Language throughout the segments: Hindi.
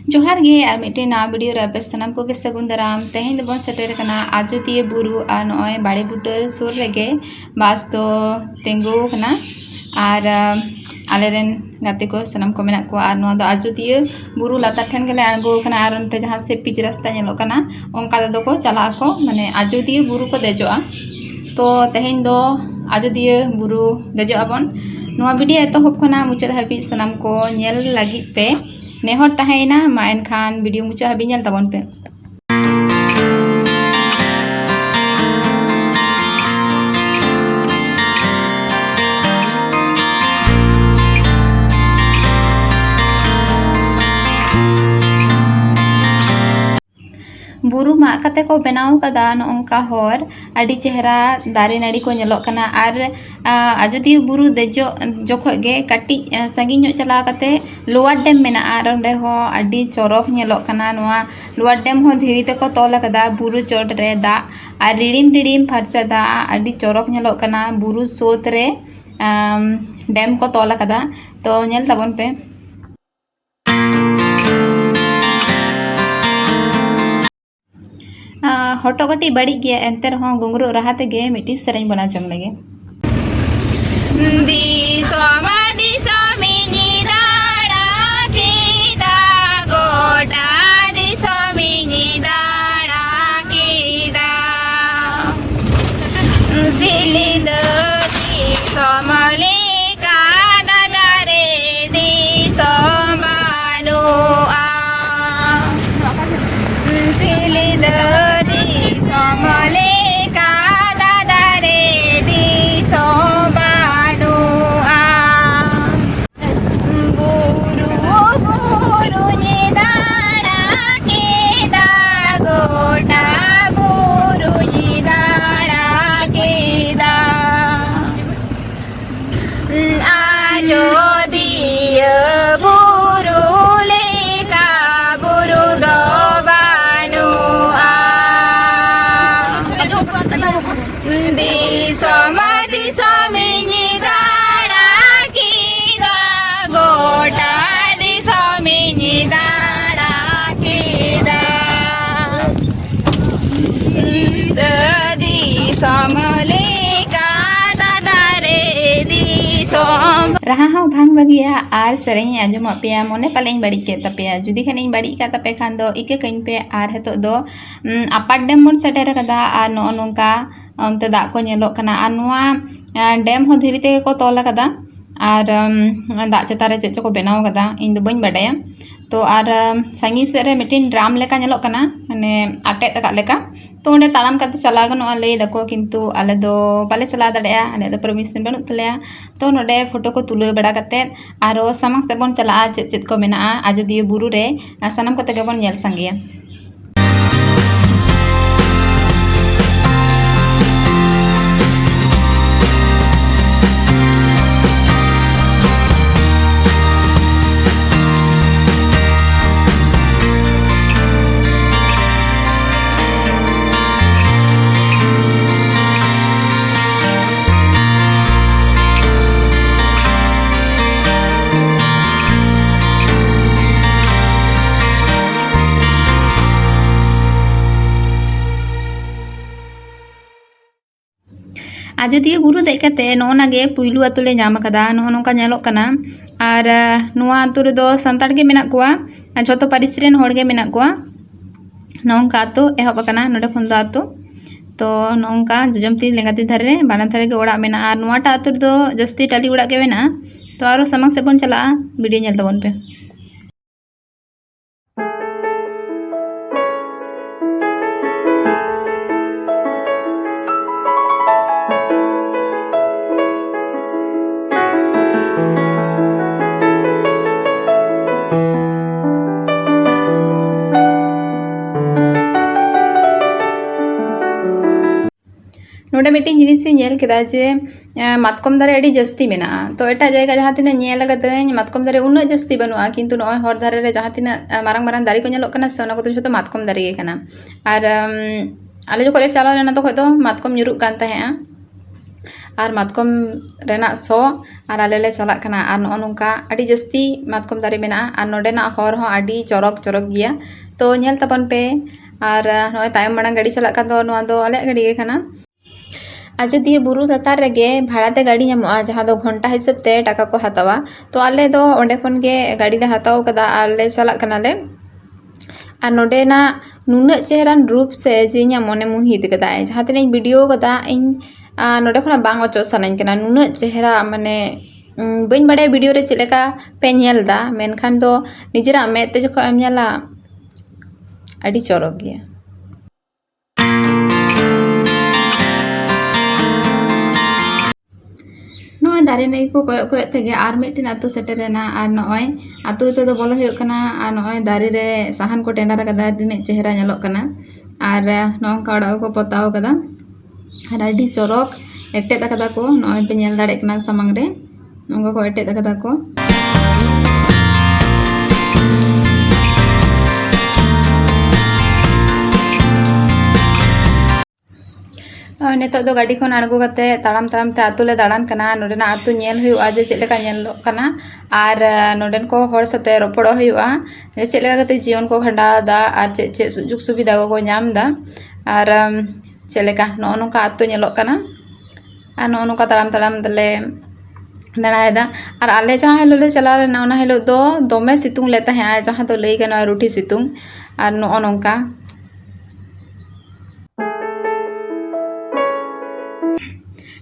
जोहार गे और मिट्टे ना वीडियो रे आपे सनाम को के सगुन दाराम तेहें दबन सेटेर कना आजोदिया बुरु और नॉय बाड़े बुटा सुर रेगे बास तो तेंगु कना और आलेरेन गाते को सनाम को मेना को और नॉ दो आजोदिया बुरु लाता ठेन गेले आंगो कना और उनते जहां से पिच रास्ता नेलो कना ओंका दो को चला को माने आजोदिया बुरु को देजोआ तो तेहें दो आजोदिया बुरु देजो आबन नोआ वीडियो एतहब खना मुचाद हाबि सनाम को नेल लागित ते नेहर तहेना मा एनखान वीडियो मुचा हाबि नेल ताबन पे बुरु मा कते को बनाव कदा नोंका हर आदि चेहरा दारे नाड़ी को नेलोक कना आर आजोदिया बुरु देजो जोखो गे काटी संगी ᱧᱚᱜ चला कते लोअर डैम मेना आर ओंडे हो आदि चोरक नेलोक कना नोआ लोअर डैम हो धीरी ते को तोल कदा बुरु चोट रे दा आर रिडिम फरचा दा आदि चोरक नेलोक कना बुरु सोत रे डैम को तोल कदा तो नेल ताबन पे हटो कटी बड़ी गया एंते रहो गुंगरू रहाते गे मिट्टी सेरेंज बना जम लगे रहा हाँ भांग बगिया आर सेरेंग आजम पे मने पालें बड़ी के तपे जुदी खानी बड़ी का तपे खान दो इके कहीं पे आर हेतो दो अपार डैम बन सेटेर कदा आर नो नोंका अंते दाग को नेलोक कना आर नोआ डैम हो धीरे ते को तोल कदा आर दाग चेतान रे चेच को बनाव कदा इन दो बइन बाडाया तो आर संगी से रे मिटिन ड्राम लेका नेलोक कना माने आटे तका लेका तो उन्हें तालाम करते चला गनोआ लई दको किंतु आले दो बाले चला दड़ेया आले दो परमिशन बनुत तलेया तो नोडे फोटो को तुले बड़ा कते आरो सामंग से बन चला चेत चेत को मेना आजोदिया बुरु रे सानाम कते के बन नेल संगिया आजोदिया बुरु देख कते नोना गे पुइलु आतुले नाम कदा नोका नेलोक कना आर नोआ आतु रे दो संताड़ गे मेना कोआ झोतो पारिस रेन होड़ गे मेना कोआ नोंका आतु एहब कना नोडे खन दो आतु तो नोंका जजमती लेंगाती धारे बाना धारे गे ओड़ा मेना आर नोआटा आतु रे दो जस्ती टाली ओड़ा गे मेना तो आरो समंग से बन चला वीडियो नेल ताबन पे नोडे मिट्टी जिनिस नेल केदा जे मातकम दारे अड़ी जस्ती मेना तो एटा जायगा जहाँ तिना नेल कदाኝ मातकम दारे उन्ना जस्ती बनुआ किंतु नय हर दारे रे जहाँ तिना मारंग मारंग दारे को नेलोक कना से ओना को जतो मातकम दारे गे कना आर आले जो कॉलेज चला लेना तो खय दो मातकम nyuruk kan tahe आर मातकम रेना सो आर आले ले चलाक कना आर नो नोंका आडी जस्ती मातकम दारे मेना आर नोडेना हर हो आडी चरक चरक गिया तो नेल तबन पे आर नोय तायम मांग गाड़ी चलाक कान दो नोआ दो आले गाड़ी गे कना आजोदिया बुरु लातार रेगे भाड़ाते गाड़ी नामोआ जहाँ दो घंटा हिसाब ते टाका को हतावा तो आले दो ओंडे खन गे गाड़ी ले हताव कदा आले चलाक कनाले आर नोडेना नुना चेहरान रूप से जे इᱧᱟᱹᱜ मने मोहित कदाय जहाँ तिना वीडियो कदा इन नोडे खना बांग अचो सानाኝ कना नुना चेहरा माने बइन बड़े वीडियो रे चलेका पे नेल दा मेनखान दो निजेरा में ते जखो एम नेला अडी चरक गया नोय दारे नै को कोय तेगे आर मिटिन आतु सेटेरेना आर नोय आतु तो बोलो हुयो कना आर नोय दारे रे साहान को टेंडर कदा दिने चेहरा नेलोक कना आर नोंका ओड़ा को पताव कदा आर अडी चरक एटेद कदा को नोय पे नेल दाड़े कना सामांग रे नोंका को एटेद कदा को नेतो दो गाड़ी खन आड़गो कते ताड़ाम ताड़ाम ते आतु ले दाड़ान कना नोडेना आतु नेल हुयुआ जे चेलेका नेलो कना आर नोडेन को हर साथे रोपड़ो हुयुआ जे चेलेका कते जीवन को खंडा दा आर चे सुजुग सुविधा को नाम दा आर चेलेका नो नोका आतु नेलो कना आर नो नोका ताड़ाम ताड़ाम दले दाड़ायदा आर आले जहाँ हेलो ले चला लेना ओना हेलो दो दोमे सितुंग लेता है जहाँ तो लई गना रूठी सितुंग आर नो नोका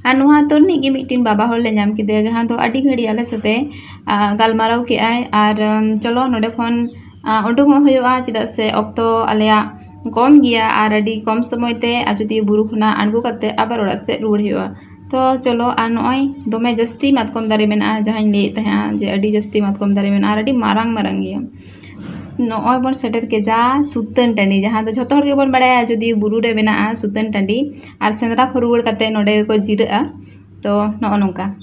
आर नुहा तो निगे मिटिन बाबा हर ले नाम किदे जहाँ तो अडी घड़ी आले साथे गालमाराव के आय आर चलो नोडे खन उडुंग हुयुआ चिदा से ऑक्तो आलेया कम गिया आर अडी कम समय ते आजोदी बुरु खना आड़गो कते आबार ओड़ा से रुवाड़ हुयुआ तो चलो आर नोय दोमे जस्ती मातकम दारे मेना जहाँ ले तहा जे अडी जस्ती मातकम दारे मेना आर अडी मारांग मारांग गिया नोय बन सेटर केदा सुतन टांडी जहाँ तो झोतो हर के बन बड़ाया जदी बुरु रे मेना सुतन टांडी आर सेंद्रा को रुवाड़ कते नोडे को जिराआ तो नो नोंका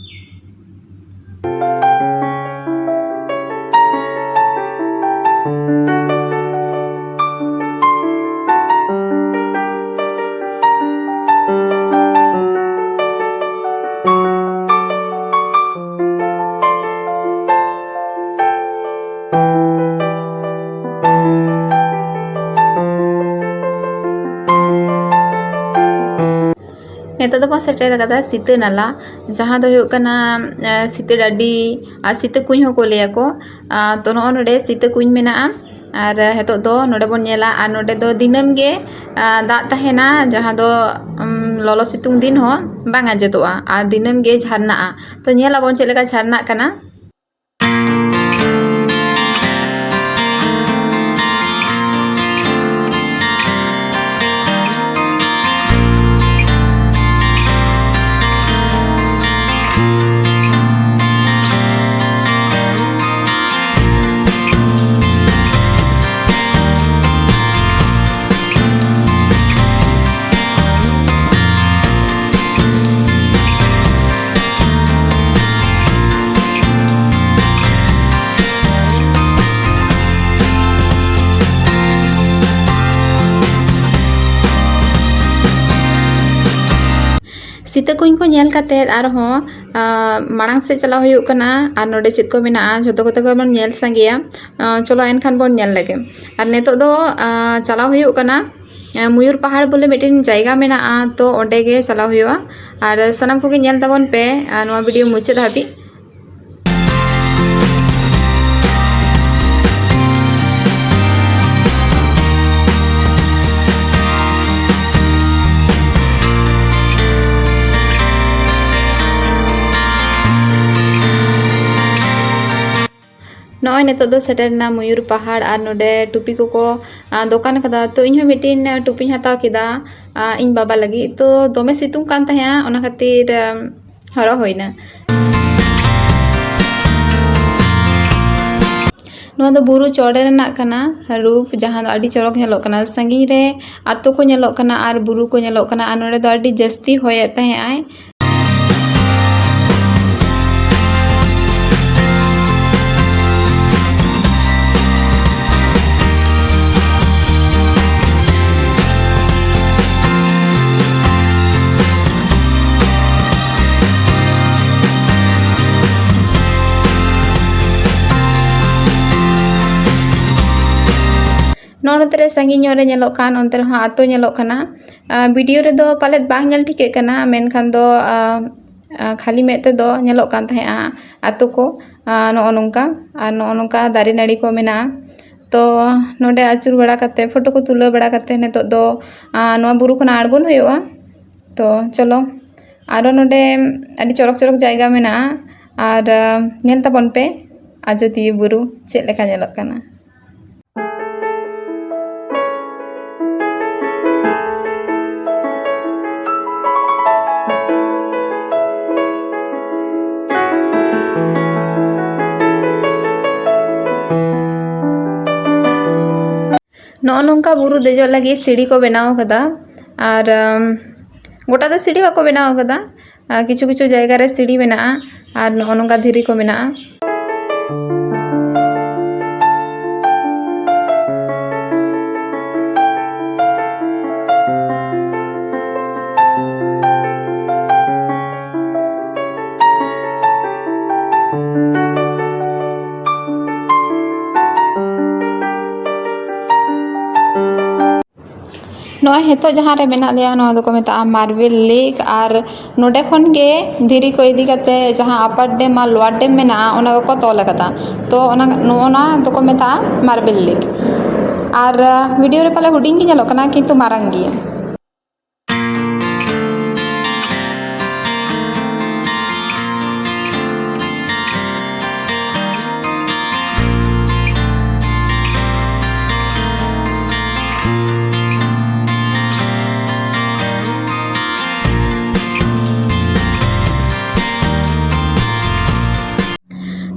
नेतो तो बस सेटेर कदा सीते नाला जहाँ दो हुयो कना सीते डाडी आ सीते कुኝ हो को लेया को तो नो नोडे सीते कुኝ मेना आर हेतो दो नोडे बन नेला आर नोडे दो दिनम गे दाग तहेना जहाँ दो ललो सितुंग दिन हो बांग आजेतोआ आर दिनम गे झरना तो नेला बन चलेका झरना कना सीता कुñ को नेल काते आर हो मांग से चला हुयो कना आर नोडे चेद को मेना झोतो कते को बन नेल संगेया चलो एनखान बन नेल लगे आर नेतो दो चला हुयो कना मयूर पहाड़ बोले मिटिन जायगा मेना तो ओंडे गे चला हुयो आर सनाम को गे नेल ताबन पे नोआ वीडियो मुचाद हाबि नॉय नेतो दो सेटेरना मयूर पहाड़ और नोडे टुपी को दुकान कदा तो इन मिटिन टुपी हताव किदा इन बाबा लगी तो दोमे सितुंग कान तहेया ओना खातिर हरो होइना नोआ दो बुरु चौड़े रेना कना रूप जहाँ दो अडी चरक नेलोक कना संगिन रे आतो को नेलोक कना आर बुरु को नेलोक कना आर नोडे दो अडी जस्ती होये तहे आय नोते रे संगी रे नेलोक कान ओनते रे आतो नेलोक काना वीडियो रे दो पालेत बांग नेल ठिके काना मेनखान दो खाली मेते दो नेलोक कान तहेआ आतो को नो नोंका आर नो नोंका दारे नाड़ी को मेना तो नोडे आचुर बड़ा करते फोटो को तुला बड़ा करते नितो दो नोआ बुरु खना आड़गोन हुयुआ तो चलो आरो नोडे अडी चरक चरक जायगा मेना आर नेल ताबन पे आजोदिया बुरु चेद लेका नेलोक काना नोंका बुरु देजो लगी सीढ़ी को बनाव कदा और गोटा तो सीढ़ी बाको बनाव कदा किछु किछु जायगा रे सीढ़ी मेना और नोंका धीरी को मेना नॉय हेतो जहाँ रे मेना लिया नॉय दो को मेता मार्बल लेक और नोडे खन गे धीरी को इदी करते जहाँ अपर डैम और लोअर डैम मेना ओना को तोल कदा तो ओना दो को मेता मार्बल लेक और वीडियो रे पाले हुडिंग गी नेलो कना किंतु मारांग गिया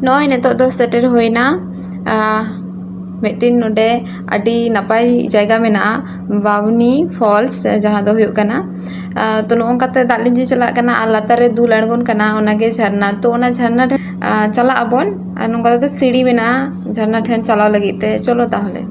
नॉय नेतो दो सेटर होइना मिट्टिन नोडे अडी नपाई जायगा मेना बावनी फॉल्स जहाँ दो हुयुक कना तो नोंकाते दालिंजी चला कना आ लातार रे दुल अड़गोन कना ओनागे झरना तो ओना झरना चला अबन आ नोंका तो सीढ़ी मेना झरना ठेन चलाव लगिते चलो ताहले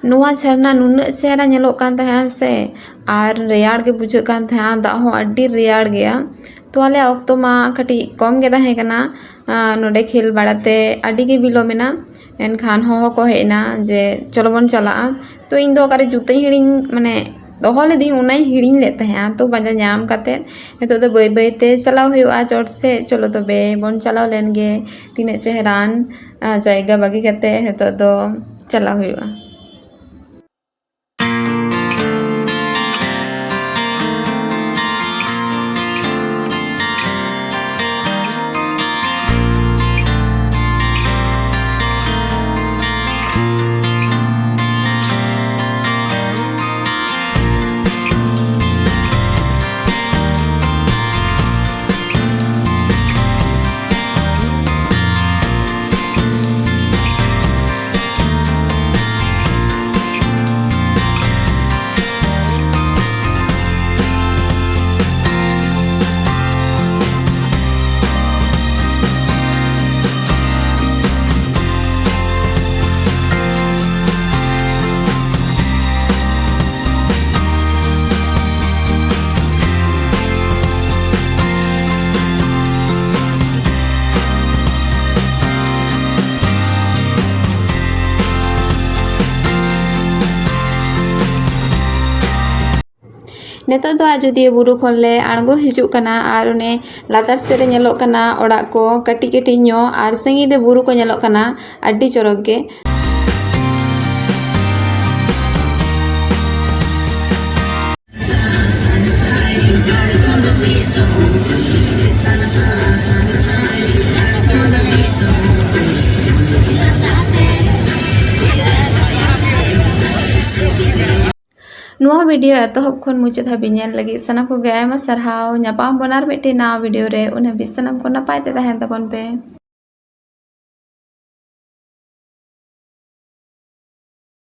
नुआ झरना नुना चेहरा नेलोक कान तहे से और रेयाड़ के बुझे कान तहे दा हो अड्डी रेयाड़ गया तो आले ऑक्तो मा कटी कम गे तहे कना नोडे खेल बाड़ाते अड्डी के बिलो मेना एनखान हो को हेना जे चलो बन चला तो इन दो करे जुते हिड़िंग माने दोहो लेदी उनाई हिड़िंग लेते हैं तो बजा नाम काते नितो दो बय बय ते चलाव हुआ चोट से चलो तो बे बन चलाव लेन गे तीने चेहरान जायगा बागी करते नितो दो चलाव हुआ नितो दो अजोदिया बुरु खनले आड़गो हिजुग कना आर उन्हें लातार सेरे नेलोग कना ओड़ाग को कटिज कटिज ᱧᱚᱜ आर संगी दे बुरु को नेलोग कना अड्डी चोरक गे। नुआ वीडियो एतहब खन मुचाद हाबि नेल लगी सना को आयमा सारहाव। ᱧᱟᱯᱟᱢ ᱵᱚᱱ ᱟᱨ ᱢᱤᱫᱴᱮᱱ ᱱᱟᱣᱟ ᱵᱷᱤᱰᱤᱭᱳ ᱨᱮ ᱩᱱ ᱦᱟᱹᱵᱤᱡ ᱥᱟᱱᱟᱢ ᱠᱚ ᱱᱟᱯᱟᱭ ᱛᱮ ᱛᱟᱦᱮᱱ ᱛᱟᱵᱚᱱ ᱯᱮ।